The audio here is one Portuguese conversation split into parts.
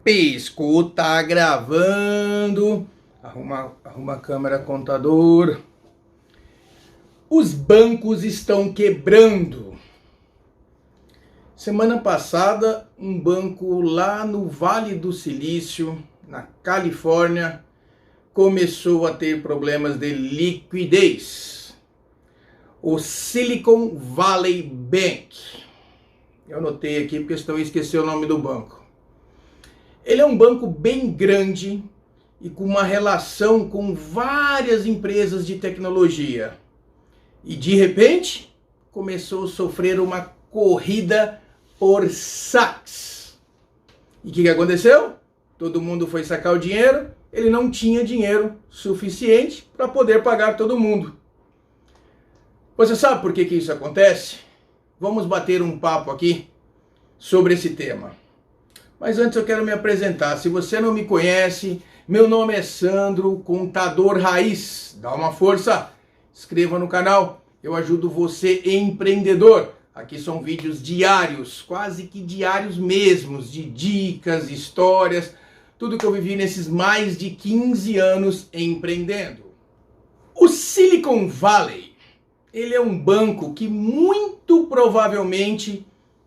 Pisco, tá gravando. Arruma a câmera, contador. Os bancos estão quebrando. Semana passada, um banco lá no Vale do Silício, na Califórnia, começou a ter problemas de liquidez. O Silicon Valley Bank. Eu anotei aqui porque senão eu esqueci o nome do banco. Ele é um banco bem grande e com uma relação com várias empresas de tecnologia. E de repente, começou a sofrer uma corrida por saques. E o que aconteceu? Todo mundo foi sacar o dinheiro, ele não tinha dinheiro suficiente para poder pagar todo mundo. Você sabe por que isso acontece? Vamos bater um papo aqui sobre esse tema. Mas antes eu quero me apresentar. Se você não me conhece, meu nome é Sandro, contador raiz. Dá uma força, inscreva no canal. Eu ajudo você, empreendedor. Aqui são vídeos diários, quase que diários mesmos, de dicas, histórias, tudo que eu vivi nesses mais de 15 anos empreendendo. O Silicon Valley, ele é um banco que muito provavelmente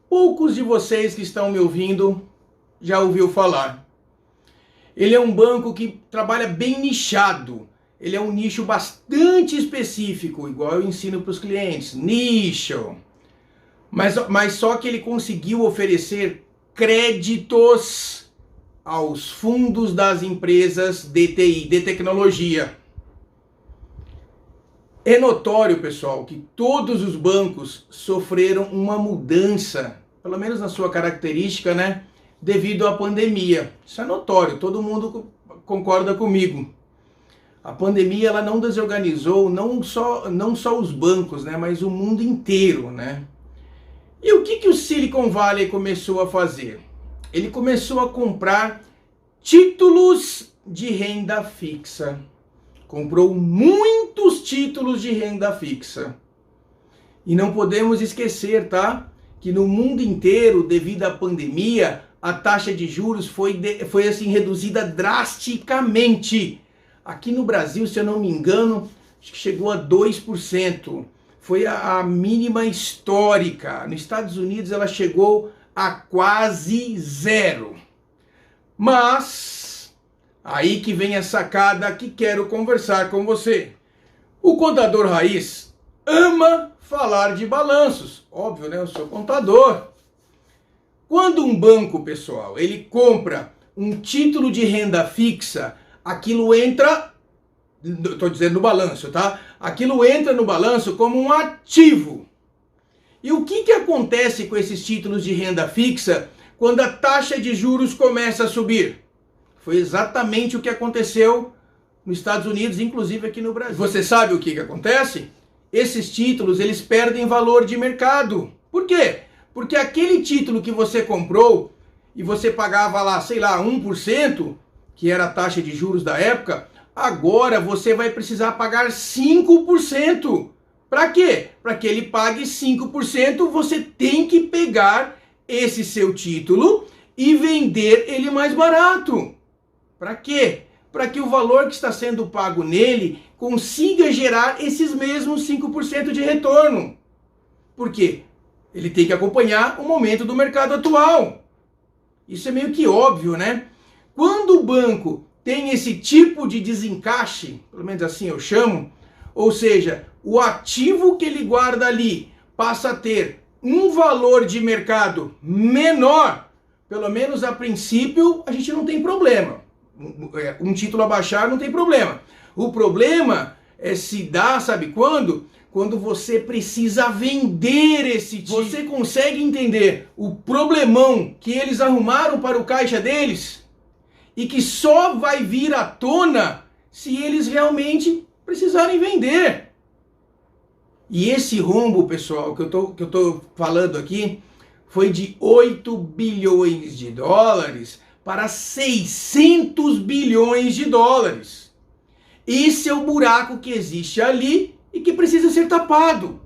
poucos de vocês que estão me ouvindo já ouviu falar. Ele é um banco que trabalha bem nichado. Ele é um nicho bastante específico, igual eu ensino para os clientes. Nicho. Mas só que ele conseguiu oferecer créditos aos fundos das empresas de TI, de tecnologia. É notório, pessoal, que todos os bancos sofreram uma mudança, pelo menos na sua característica, né? Devido à pandemia. Isso é notório, todo mundo concorda comigo. A pandemia ela não desorganizou não só os bancos, né, mas o mundo inteiro, né? E o que o Silicon Valley começou a fazer? Ele começou a comprar títulos de renda fixa. Comprou muitos títulos de renda fixa. E não podemos esquecer, tá? Que no mundo inteiro, devido à pandemia, a taxa de juros foi assim reduzida drasticamente. Aqui no Brasil, se eu não me engano, acho que chegou a 2%. Foi a mínima histórica. Nos Estados Unidos ela chegou a quase zero. Mas, aí que vem a sacada que quero conversar com você. O contador raiz ama falar de balanços. Óbvio, né? Eu sou contador. Quando um banco, pessoal, ele compra um título de renda fixa, aquilo entra, estou dizendo no balanço, tá? Aquilo entra no balanço como um ativo. E o que acontece com esses títulos de renda fixa quando a taxa de juros começa a subir? Foi exatamente o que aconteceu nos Estados Unidos, inclusive aqui no Brasil. Você sabe o que acontece? Esses títulos, eles perdem valor de mercado. Por quê? Porque aquele título que você comprou e você pagava lá, sei lá, 1%, que era a taxa de juros da época, agora você vai precisar pagar 5%. Para quê? Para que ele pague 5%, você tem que pegar esse seu título e vender ele mais barato. Para quê? Para que o valor que está sendo pago nele consiga gerar esses mesmos 5% de retorno. Por quê? Ele tem que acompanhar o momento do mercado atual. Isso é meio que óbvio, né? Quando o banco tem esse tipo de desencaixe, pelo menos assim eu chamo, ou seja, o ativo que ele guarda ali passa a ter um valor de mercado menor, pelo menos a princípio a gente não tem problema. Um título a baixar não tem problema. O problema é se dá, sabe quando? Quando você precisa vender esse título. Você consegue entender o problemão que eles arrumaram para o caixa deles? E que só vai vir à tona se eles realmente precisarem vender. E esse rombo, pessoal, que eu tô falando aqui, foi de 8 bilhões de dólares para 600 bilhões de dólares. Esse é o buraco que existe ali e que precisa ser tapado.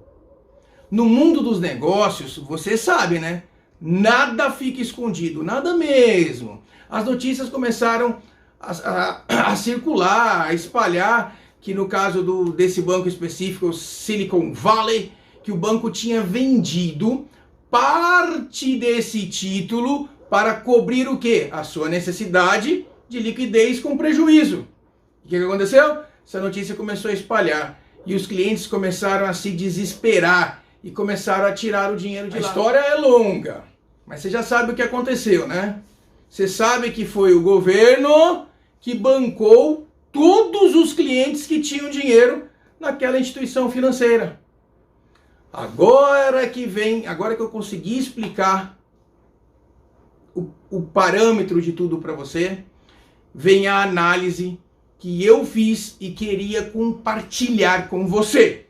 No mundo dos negócios, você sabe, né? Nada fica escondido, nada mesmo. as notícias começaram a circular, a espalhar, que no caso desse banco específico, Silicon Valley, que o banco tinha vendido parte desse título para cobrir o quê? A sua necessidade de liquidez com prejuízo. O que aconteceu? Essa notícia começou a espalhar e os clientes começaram a se desesperar e começaram a tirar o dinheiro de lá. A história é longa, mas você já sabe o que aconteceu, né? Você sabe que foi o governo que bancou todos os clientes que tinham dinheiro naquela instituição financeira. Agora que eu consegui explicar o parâmetro de tudo para você, vem a análise que eu fiz e queria compartilhar com você.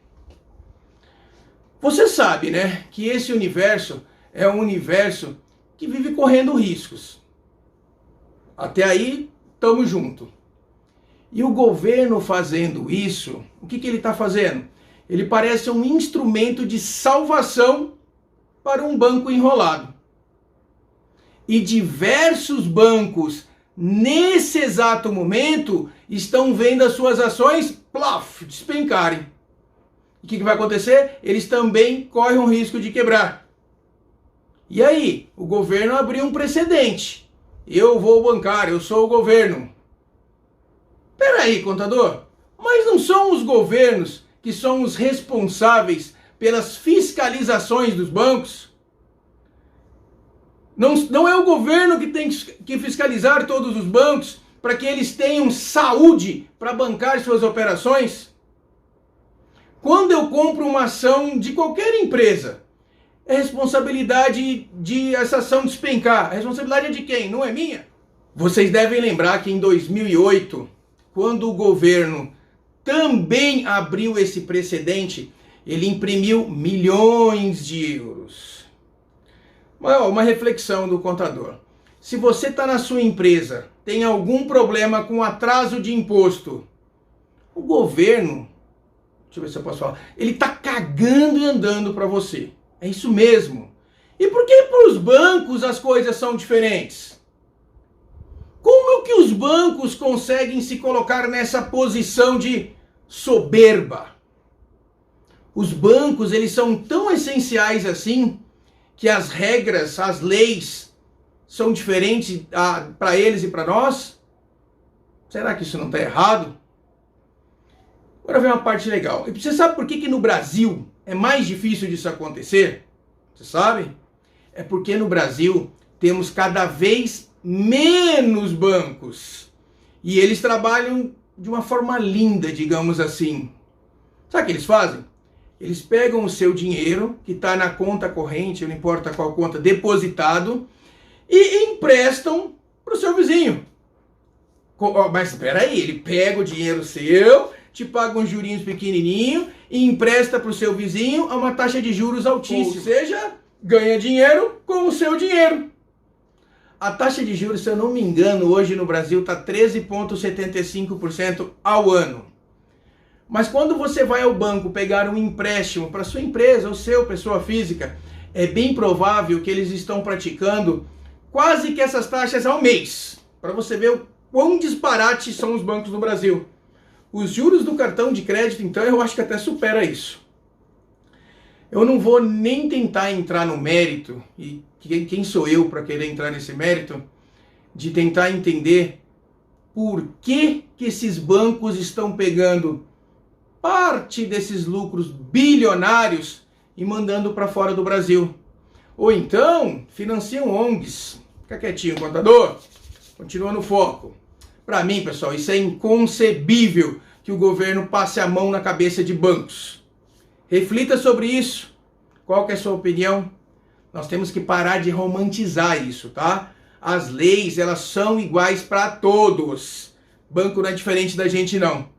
Você sabe, né, que esse universo é um universo que vive correndo riscos. Até aí, estamos juntos. E o governo fazendo isso, o que ele está fazendo? Ele parece um instrumento de salvação para um banco enrolado. E diversos bancos, nesse exato momento, estão vendo as suas ações, plof, despencarem. E o que vai acontecer? Eles também correm o risco de quebrar. E aí, o governo abriu um precedente. Eu vou bancar, eu sou o governo. Peraí, contador, mas não são os governos que são os responsáveis pelas fiscalizações dos bancos? Não é o governo que tem que fiscalizar todos os bancos para que eles tenham saúde para bancar suas operações? Quando eu compro uma ação de qualquer empresa, é responsabilidade de essa ação despencar. A responsabilidade é de quem? Não é minha? Vocês devem lembrar que em 2008, quando o governo também abriu esse precedente, ele imprimiu milhões de euros. Uma reflexão do contador. Se você está na sua empresa, tem algum problema com atraso de imposto, o governo, deixa eu ver se eu posso falar, ele está cagando e andando para você. É isso mesmo. E por que para os bancos as coisas são diferentes? Como que os bancos conseguem se colocar nessa posição de soberba? Os bancos, eles são tão essenciais assim que as regras, as leis são diferentes para eles e para nós? Será que isso não está errado? Agora vem uma parte legal. E você sabe por que no Brasil é mais difícil disso acontecer? Você sabe? É porque no Brasil temos cada vez menos bancos. E eles trabalham de uma forma linda, digamos assim. Sabe o que eles fazem? Eles pegam o seu dinheiro, que está na conta corrente, não importa qual conta, depositado, e emprestam para o seu vizinho. Mas espera aí, ele pega o dinheiro seu, te paga uns jurinhos pequenininho e empresta para o seu vizinho a uma taxa de juros altíssima. Ou seja, ganha dinheiro com o seu dinheiro. A taxa de juros, se eu não me engano, hoje no Brasil está 13,75% ao ano. Mas quando você vai ao banco pegar um empréstimo para sua empresa, ou seu, pessoa física, é bem provável que eles estão praticando quase que essas taxas ao mês. Para você ver o quão disparate são os bancos no Brasil. Os juros do cartão de crédito, então, eu acho que até supera isso. Eu não vou nem tentar entrar no mérito, e quem sou eu para querer entrar nesse mérito, de tentar entender por que esses bancos estão pegando parte desses lucros bilionários e mandando para fora do Brasil. Ou então, financiam ONGs. Fica quietinho, contador. Continua no foco. Para mim, pessoal, isso é inconcebível que o governo passe a mão na cabeça de bancos. Reflita sobre isso. Qual que é a sua opinião? Nós temos que parar de romantizar isso, tá? As leis, elas são iguais para todos. Banco não é diferente da gente, não.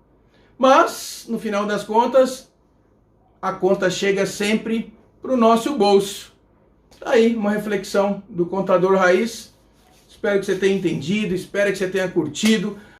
Mas, no final das contas, a conta chega sempre para o nosso bolso. Tá aí uma reflexão do Contador Raiz. Espero que você tenha entendido, espero que você tenha curtido.